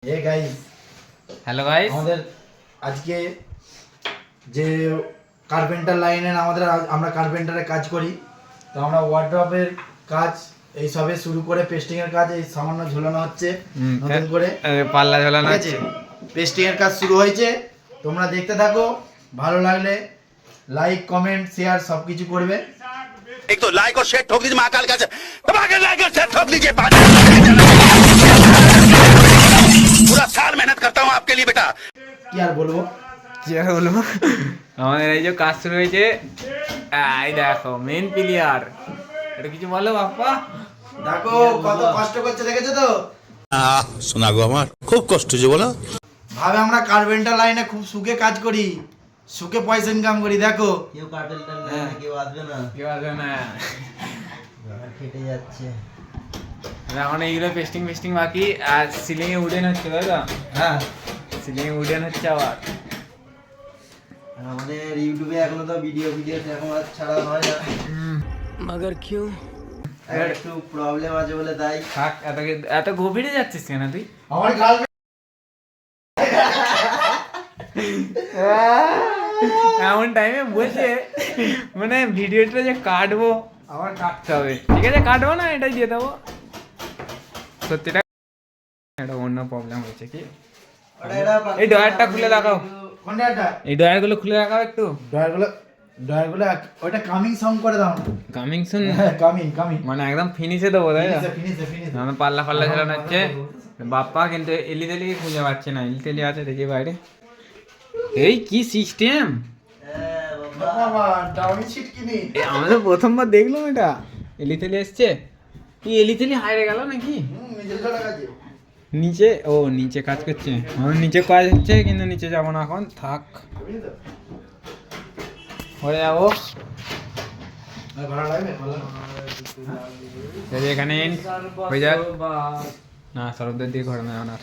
Hey guys, hello guys, আমাদের আজকে যে কার্পেন্টার লাইনে আমরা কার্পেন্টারে কাজ করি, তো আমরা ওয়ার্ড্রপের কাজ এই সবে শুরু করে পেস্টিং এর কাজ এই সামান্য ঝোলানো হচ্ছে নতুন করে পাল্লা ঝোলানো আছে। পেস্টিং এর কাজ শুরু হয়েছে, তোমরা দেখতে থাকো। ভালো লাগলে লাইক কমেন্ট শেয়ার সবকিছু করবে। एक तो लाइक और शेयर ठोक दीजिए महाकाल का दबा के लाइक और शेयर ठोक दीजिए पूरा साल मेहनत करता हूँ आपके लिए बेटा। কি আর বলবো, কি আর বলবো, আমাদের এই যে কাজ শুরু হয়েছে। এই দেখো মেন প্লেয়ার, এটা কিছু বলো বাপ্পা। দেখো কত কষ্ট করছে, দেখেছো তো? শোনা গো আমার খুব কষ্ট যে বলো। ভাবে আমরা কার্পেন্টার লাইনে খুব সুখে কাজ করি, সুখে পয়সা ইনকাম করি। দেখো কেউ কার্পেন্টার লাইনে কেউ আসবে না, কেউ আসবে না। খেটে যাচ্ছে। এখন এইগুলো পেস্টিং বাকি, আর সিলিং এ উডেন হচ্ছে, তাই তো? হ্যাঁ, সিলিং এ উডেন হচ্ছে আবার। আর আমাদের ইউটিউবে এখনো তো ভিডিও এখন আর ছাড়া হয় না, মগর কিউ একটু প্রবলেম আছে বলে তাই। থাক, এত গভীরে যাচ্ছিস কেন তুই? আমার গার্লফ্রেন্ড এমন টাইমে বলছে মানে ভিডিওটা যে কাটবো আবার কাটতে হবে। ঠিক আছে, কাটবো না, এটাই দিয়ে দেবো। সত্যিটা এটা অন্য প্রবলেম হয়েছে কি? এই ডয়ারটা খুলে দেখাও, কোনটা এটা? এই ডয়ারগুলো খুলে দেখাও একটু। ডয়ারগুলো ওটা কামিং সাউন্ড করে দাও না। কামিং সুন, কামিং মানে একদম ফিনিশে দেবো, তাই না? ফিনিশ। পাল্লা ঝেলানো হচ্ছে। বাপ্পা কিন্তু এলিতেলি খুঁজে পাচ্ছে না, এলিতেলি আছে দেখি বাইরে। এই কি সিস্টেম! বাবা ডাউনি সিট কিনি। আমরা তো প্রথমবার দেখলাম এটা। এলিতেলি এসছে, কি এলিতেলি হাইরে গেল নাকি? নিজের ঘরে কাজে। নিচে, ও নিচে কাজ করছে। আমার নিচে কাজ হচ্ছে, কিন্তু নিচে যাবো না এখন, থাক। হয়ে যাবো। ভালো লাগবে, ভালো। এখানে হয়ে যাক না, সরবদের দিয়ে ঘরে না ওনার।